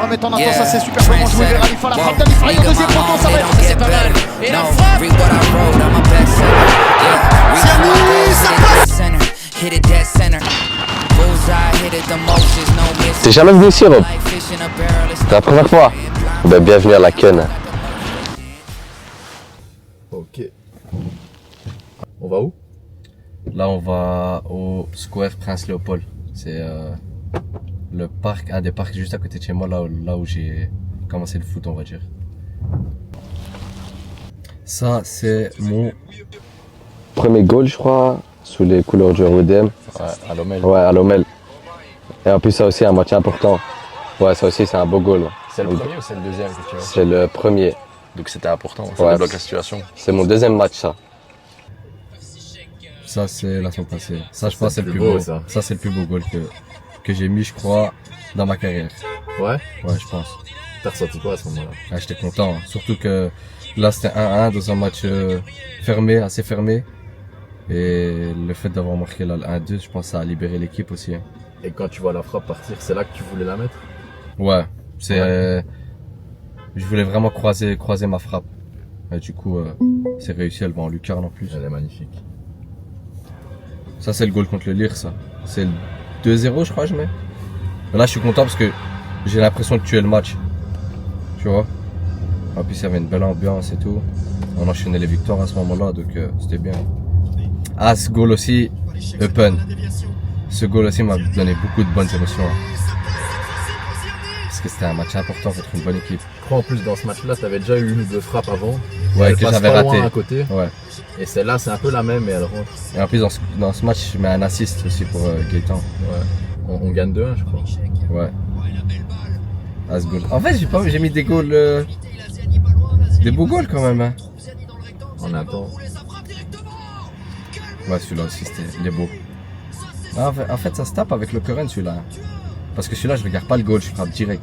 mettre en attente, ça c'est super bien joué vers Alifa, la frappe d'Alifa au deuxième poteau, ça va être c'est pas mal. Et la frappe Siani, ça passe. T'es jamais venu ici, Rob? C'est la première fois? Ben, bienvenue à la Ken. Ok. On va où? Là, on va au Square Prince Léopold. C'est le parc, un des parcs juste à côté de chez moi, là où j'ai commencé le foot, on va dire. Ça, c'est mon Premier goal, je crois, sous les couleurs du RWDM. Ouais, à l'Omel. Ouais, à l'Omel. Et en plus, ça aussi, un match important. Ouais, ça aussi, c'est un beau goal. C'est le premier ou c'est le deuxième que tu as? C'est le premier. Donc c'était important, ça Ouais. débloque la situation. C'est mon deuxième match, ça. Ça, c'est la semaine passée. Ça, je pense, c'est le plus beau, beau. ça. Ça, c'est le plus beau goal que j'ai mis, je crois, dans ma carrière. Ouais? Ouais, je pense. T'as ressenti quoi à ce moment-là? Ah, j'étais content. Surtout que là, c'était 1-1 dans un match fermé, assez fermé. Et le fait d'avoir marqué là, le 1-2, je pense que ça a libéré l'équipe aussi. Hein. Et quand tu vois la frappe partir, c'est là que tu voulais la mettre? Ouais, c'est. Ouais. Je voulais vraiment croiser ma frappe. Et du coup, c'est réussi, elle va en lucarne en plus. Elle est magnifique. Ça, c'est le goal contre le Lire, ça. C'est le 2-0, je crois, je mets. Mais là, je suis content parce que j'ai l'impression de tuer le match. Tu vois? En plus, il y avait une belle ambiance et tout. On enchaînait les victoires à ce moment-là, donc c'était bien. Ah, ce goal aussi, open. Ce goal aussi m'a donné beaucoup de bonnes émotions. Parce que c'était un match important contre une bonne équipe. Je crois en plus dans ce match-là, t'avais déjà eu une ou deux frappes avant. Ouais, Elle que passe j'avais pas loin raté. à côté. Ouais. Et celle-là, c'est un peu la même et elle rentre. Et en plus, dans ce match, je mets un assist aussi pour Gaëtan. Ouais. On gagne 2-1, je crois. Ouais. Ah, ce goal. En fait, j'ai mis des goals. Des beaux goals quand même. Hein. En un temps. Ouais, celui-là aussi, il est beau. Ah, en fait, ça se tape avec le Coren, celui-là. Parce que celui-là, je regarde pas le goal, je frappe direct.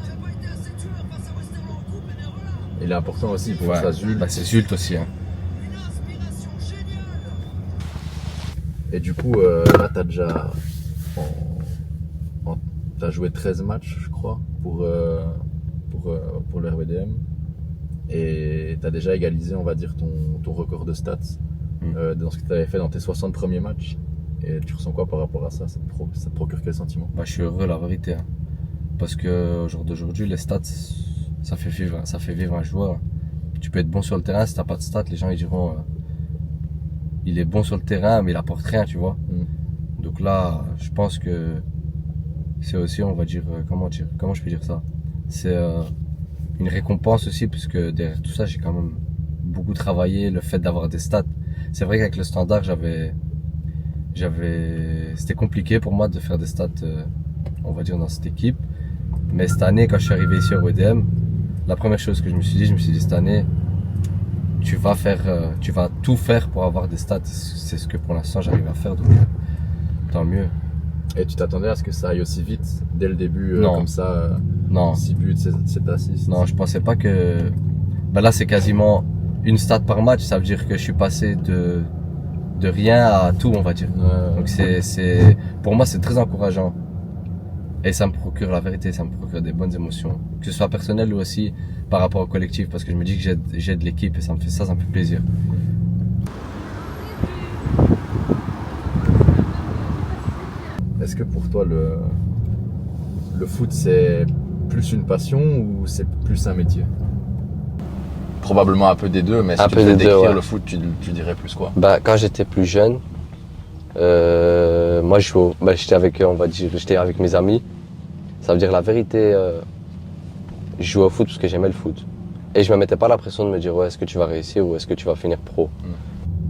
Il est important aussi pour Ouais. ça, Zult. Bah, c'est Zult aussi. Hein. Et du coup, là, t'as déjà. T'as joué 13 matchs, je crois, pour le RWDM. Et t'as déjà égalisé, on va dire, ton record de stats dans ce que t'avais fait dans tes 60 premiers matchs. Et tu ressens quoi par rapport à ça? Ça te procure quel sentiment? Bah, je suis heureux, la vérité. Hein. Parce que au jour d'aujourd'hui, les stats, ça fait vivre un joueur. Tu peux être bon sur le terrain, si t'as pas de stats, les gens ils diront il est bon sur le terrain, mais il apporte rien, tu vois. Donc là, je pense que c'est aussi, on va dire, comment je peux dire ça? C'est une récompense aussi, puisque derrière tout ça, j'ai quand même beaucoup travaillé, le fait d'avoir des stats. C'est vrai qu'avec le standard, c'était compliqué pour moi de faire des stats, on va dire, dans cette équipe. Mais cette année, quand je suis arrivé ici au WDM, la première chose que je me suis dit cette année, tu vas tout faire pour avoir des stats. C'est ce que pour l'instant j'arrive à faire, donc tant mieux. Et tu t'attendais à ce que ça aille aussi vite dès le début, Non. comme ça, Non. 6 buts, 7 assists? Non, je pensais pas que. Ben là, c'est quasiment une stat par match. Ça veut dire que je suis passé de rien à tout, on va dire. Donc pour moi, c'est très encourageant. Et ça me procure la vérité, ça me procure des bonnes émotions. Que ce soit personnel ou aussi par rapport au collectif, parce que je me dis que j'aide l'équipe et ça me fait plaisir. Est-ce que pour toi, le foot, c'est plus une passion ou c'est plus un métier? Probablement un peu des deux, mais si Un tu peu devais des deux, décrire ouais. le foot, tu dirais plus quoi? Bah, quand j'étais plus jeune, moi j'étais avec mes amis. Ça veut dire la vérité, je jouais au foot parce que j'aimais le foot. Et je me mettais pas la pression de me dire ouais, est-ce que tu vas réussir ou est-ce que tu vas finir pro.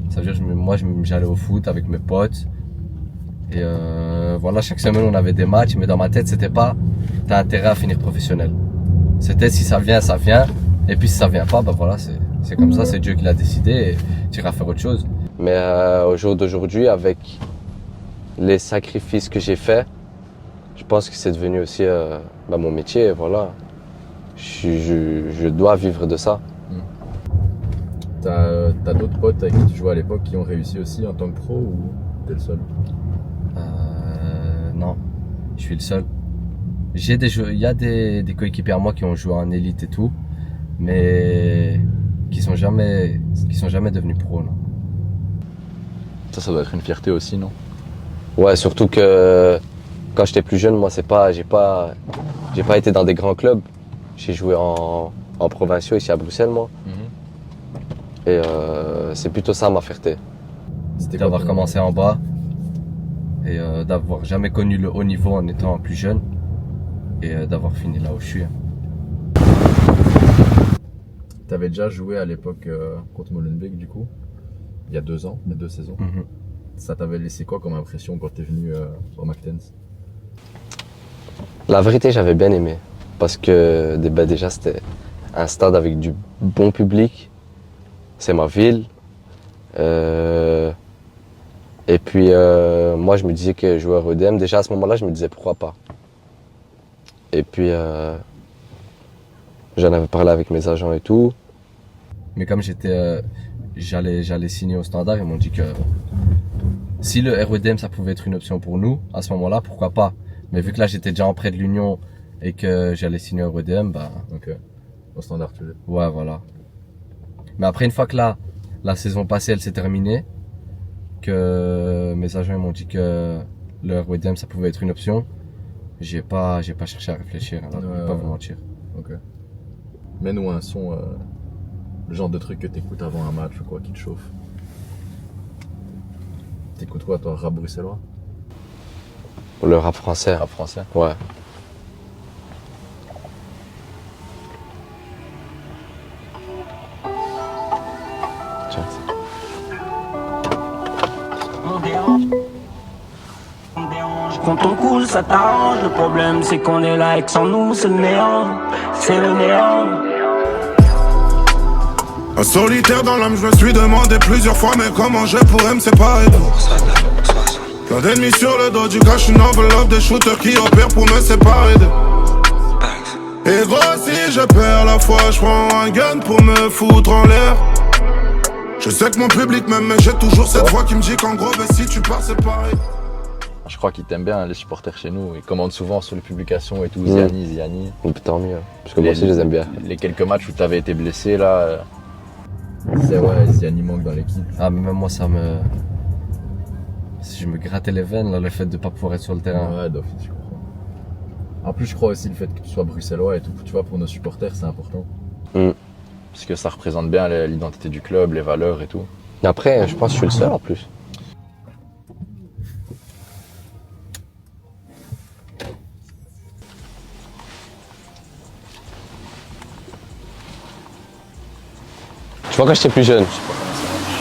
Ça veut dire que j'allais au foot avec mes potes. Et voilà, chaque semaine on avait des matchs, mais dans ma tête c'était pas t'as intérêt à finir professionnel. C'était si ça vient, ça vient. Et puis si ça vient pas, bah voilà, c'est comme ça, c'est Dieu qui l'a décidé et tu iras faire autre chose. Mais au jour d'aujourd'hui, avec les sacrifices que j'ai faits, je pense que c'est devenu aussi mon métier. Voilà. Je dois vivre de ça. T'as d'autres potes avec qui tu jouais à l'époque qui ont réussi aussi en tant que pro ou t'es le seul? Non, je suis le seul. Il y a des coéquipiers à moi qui ont joué en élite et tout, mais qui sont jamais devenus pro, non. Ça doit être une fierté aussi, non? Ouais, surtout que quand j'étais plus jeune, moi, j'ai pas été dans des grands clubs. J'ai joué en provinciaux ici à Bruxelles, moi. Et c'est plutôt ça ma fierté. C'était D'avoir commencé en bas et d'avoir jamais connu le haut niveau en étant plus jeune et d'avoir fini là où je suis. T'avais déjà joué à l'époque contre Molenbeek, du coup, il y a 2 ans, il y a 2 saisons. Ça t'avait laissé quoi comme impression quand t'es venu au McTens? La vérité, j'avais bien aimé. Parce que déjà, c'était un stade avec du bon public. C'est ma ville. Et puis, moi, je me disais que jouer à EDM, déjà à ce moment-là, je me disais pourquoi pas. Et puis, j'en avais parlé avec mes agents et tout. Mais comme j'allais signer au Standard, ils m'ont dit que si le REDM ça pouvait être une option pour nous, à ce moment-là, pourquoi pas. Mais vu que là j'étais déjà en prêt de l'Union et que j'allais signer au REDM, bah. Ok. Au Standard, tu veux. Ouais, voilà. Mais après, une fois que la saison passée elle s'est terminée, que mes agents m'ont dit que le REDM ça pouvait être une option, j'ai pas cherché à réfléchir, hein, je vais pas vous mentir. Ok. Mets-nous un son, le genre de truc que t'écoutes avant un match ou quoi qui te chauffe. T'écoutes quoi, toi, rap bruxellois? Le rap français. Rap français? Ouais. Tiens. Quand on coule, ça t'arrange. Le problème, c'est qu'on est là et que sans nous, c'est le néant. C'est le néant. Un solitaire dans l'âme, je me suis demandé plusieurs fois, mais comment je pourrais me séparer d'eux. Plein d'ennemis sur le dos, du cache une enveloppe de shooters qui opèrent pour me séparer d'eux. Et gros, si je perds la foi, je prends un gun pour me foutre en l'air. Je sais que mon public m'aime, mais j'ai toujours cette voix qui me dit qu'en gros, ben, si tu pars, c'est pareil. Je crois qu'ils t'aiment bien, les supporters chez nous. Ils commandent souvent sur les publications et tout. Ziani. Tant mieux. Parce que moi aussi, je les aime bien. Les quelques matchs où t'avais été blessé, là. C'est ouais, Ziani manque dans l'équipe. Ah, mais même moi, si je me grattais les veines, là, le fait de pas pouvoir être sur le terrain. Ouais, d'office, je comprends. En plus, je crois aussi le fait que tu sois bruxellois et tout, tu vois, pour nos supporters, c'est important. Parce que ça représente bien l'identité du club, les valeurs et tout. Après, je pense que je suis le seul en plus. Tu vois, quand j'étais plus jeune,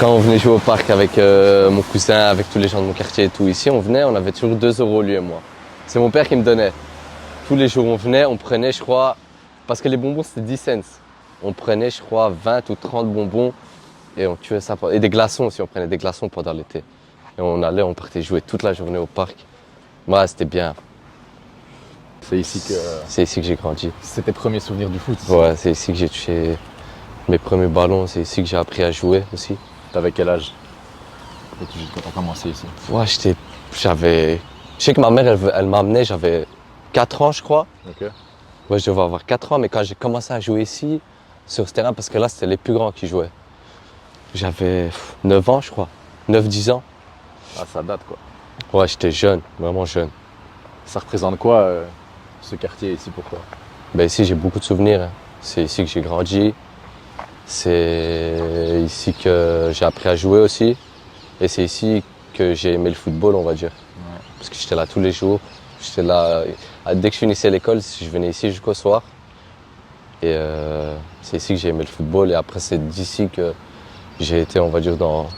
quand on venait jouer au parc avec mon cousin, avec tous les gens de mon quartier et tout, ici, on avait toujours 2 € lui et moi. C'est mon père qui me donnait. Tous les jours on venait, on prenait, je crois, parce que les bonbons c'était 10 cents. On prenait, je crois, 20 ou 30 bonbons et on tuait ça. Et des glaçons aussi, on prenait des glaçons pendant l'été. Et on partait jouer toute la journée au parc. Moi, c'était bien. C'est ici que j'ai grandi. C'est tes premiers souvenirs du foot? Ouais, c'est ici que j'ai touché mes premiers ballons, c'est ici que j'ai appris à jouer aussi. T'avais quel âge quand t'as commencé ici? Ouais, je sais que ma mère, elle m'amenait, j'avais 4 ans, je crois. Ok. Ouais, je devais avoir 4 ans, mais quand j'ai commencé à jouer ici, sur ce terrain, parce que là, c'était les plus grands qui jouaient. J'avais 9 ans, je crois. 9-10 ans. Ah, ça date, quoi. Ouais, j'étais jeune, vraiment jeune. Ça représente quoi, ce quartier ici, pour toi? Ben, ici, j'ai beaucoup de souvenirs. Hein. C'est ici que j'ai grandi. C'est ici que j'ai appris à jouer aussi. Et c'est ici que j'ai aimé le football, on va dire. Ouais. Parce que j'étais là tous les jours. J'étais là, dès que je finissais l'école, je venais ici jusqu'au soir. Et c'est ici que j'ai aimé le football. Et après, c'est d'ici que j'ai été, on va dire, dans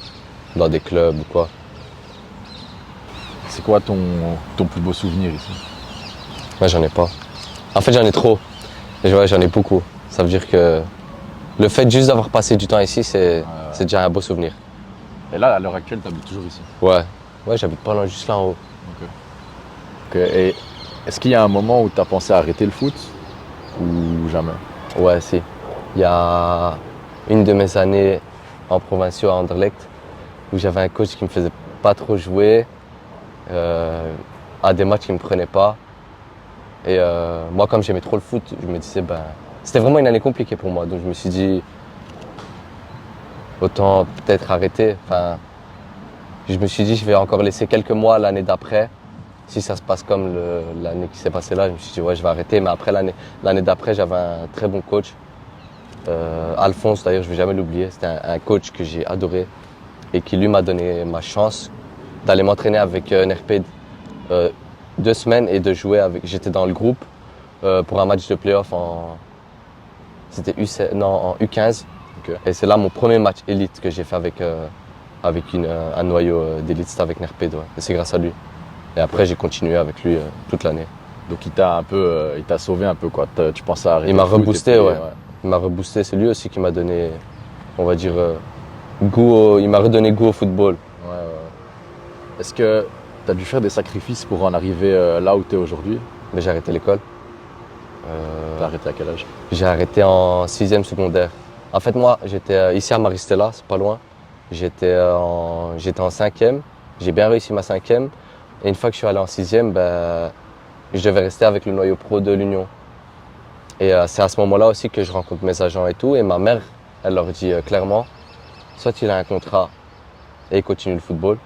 des clubs ou quoi. C'est quoi ton plus beau souvenir ici? Moi, j'en ai pas. En fait, j'en ai trop. Et ouais, j'en ai beaucoup. Ça veut dire que le fait juste d'avoir passé du temps ici, c'est déjà un beau souvenir. Et là, à l'heure actuelle, tu habites toujours ici? Ouais, j'habite pas loin, juste là en haut. Ok. Et est-ce qu'il y a un moment où tu as pensé à arrêter le foot ou jamais? Ouais, si. Il y a une de mes années en provinciaux à Anderlecht où j'avais un coach qui me faisait pas trop jouer, à des matchs qui me prenait pas. Et moi, comme j'aimais trop le foot, je me disais, c'était vraiment une année compliquée pour moi. Donc je me suis dit, autant peut-être arrêter. Enfin, je me suis dit, je vais encore laisser quelques mois l'année d'après. Si ça se passe comme l'année qui s'est passée là, je me suis dit, ouais, je vais arrêter. Mais après, l'année d'après, j'avais un très bon coach. Alphonse, d'ailleurs, je ne vais jamais l'oublier. C'était un coach que j'ai adoré et qui, lui, m'a donné ma chance d'aller m'entraîner avec NRP 2 semaines et de jouer avec. J'étais dans le groupe pour un match de play-off c'était en U15. Okay. Et c'est là mon premier match élite que j'ai fait avec un noyau d'élite, c'était avec NRP. Ouais. Et c'est grâce à lui. Et après, j'ai continué avec lui toute l'année. Donc il t'a sauvé un peu quoi. Tu pensais arrêter. Il m'a le foot reboosté, et puis, ouais. Il m'a reboosté. C'est lui aussi qui m'a donné, on va dire, il m'a redonné goût au football. Ouais. Est-ce que tu as dû faire des sacrifices pour en arriver là où tu es aujourd'hui? Mais j'ai arrêté l'école. T'as arrêté à quel âge? J'ai arrêté en 6e secondaire. En fait, moi, j'étais ici à Maristella, c'est pas loin. J'étais en 5e. J'ai bien réussi ma 5e. Et une fois que je suis allé en 6e, je devais rester avec le noyau pro de l'Union. Et c'est à ce moment-là aussi que je rencontre mes agents et tout. Et ma mère, elle leur dit clairement, soit il a un contrat et il continue le football,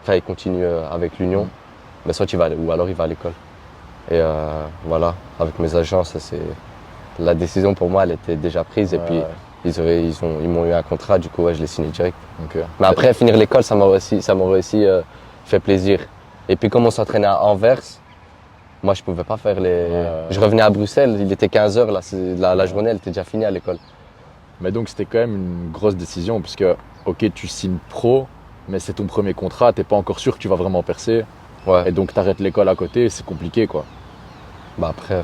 enfin il continue avec l'Union, mais soit il va ou alors il va à l'école. Et voilà, avec mes agents, la décision pour moi, elle était déjà prise. Et puis ils m'ont eu un contrat, du coup je l'ai signé direct. Okay. Mais après finir l'école, ça m'aurait aussi fait plaisir. Et puis comme on s'entraînait à Anvers, moi je pouvais pas faire Je revenais à Bruxelles, il était 15h, la journée elle était déjà finie à l'école. Mais donc c'était quand même une grosse décision, puisque ok tu signes pro, mais c'est ton premier contrat, t'es pas encore sûr que tu vas vraiment percer. Ouais. Et donc t'arrêtes l'école à côté, c'est compliqué quoi. Après,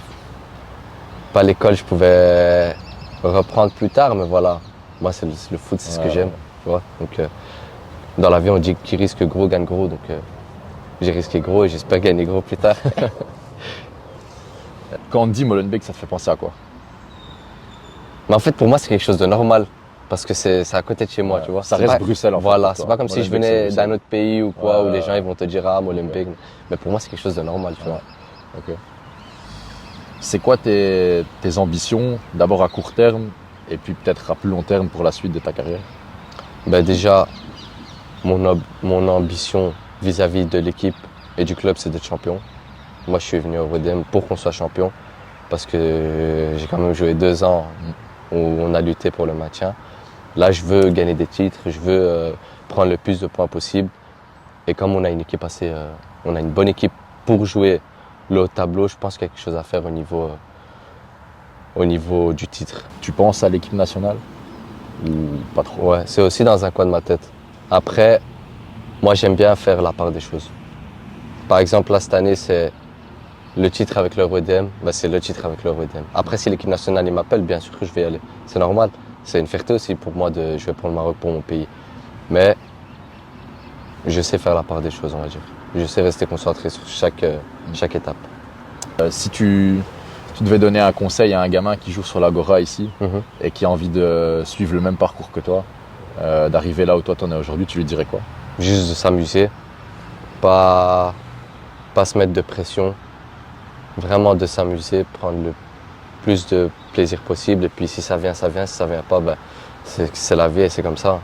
pas l'école, je pouvais reprendre plus tard, mais voilà. Moi c'est le foot, c'est ce que j'aime. Tu vois. Donc dans la vie on dit qui risque gros gagne gros, donc j'ai risqué gros et j'espère gagner gros plus tard. Quand on dit Molenbeek, ça te fait penser à quoi? Mais en fait, pour moi, c'est quelque chose de normal. Parce que c'est à côté de chez moi, tu vois. Ça reste Bruxelles, en fait. Voilà, c'est pas comme si je venais d'un autre pays ou quoi, où les gens ils vont te dire, ah, Molenbeek. Mais pour moi, c'est quelque chose de normal, tu vois. Ok. C'est quoi tes ambitions, d'abord à court terme, et puis peut-être à plus long terme pour la suite de ta carrière? Déjà, mon ambition vis-à-vis de l'équipe et du club, c'est d'être champion. Moi, je suis venu au RWDM pour qu'on soit champion, parce que j'ai quand même joué 2 ans où on a lutté pour le maintien. Là, je veux gagner des titres, je veux prendre le plus de points possible. Et comme on a une équipe on a une bonne équipe pour jouer le haut tableau, je pense qu'il y a quelque chose à faire au niveau du titre. Tu penses à l'équipe nationale ou pas trop? Ouais, c'est aussi dans un coin de ma tête. Après, moi, j'aime bien faire la part des choses. Par exemple, là, cette année, c'est le titre avec le RWDM, c'est le titre avec le RWDM. Après, si l'équipe nationale m'appelle, bien sûr que je vais y aller. C'est normal. C'est une fierté aussi pour moi de jouer pour le Maroc, pour mon pays. Mais je sais faire la part des choses, on va dire. Je sais rester concentré sur chaque étape. Si tu devais donner un conseil à un gamin qui joue sur l'Agora ici et qui a envie de suivre le même parcours que toi, d'arriver là où toi t'en es aujourd'hui, tu lui dirais quoi? Juste de s'amuser, pas se mettre de pression, vraiment de s'amuser, prendre le plus de plaisir possible. Et puis si ça vient, ça vient. Si ça vient pas, c'est la vie et c'est comme ça.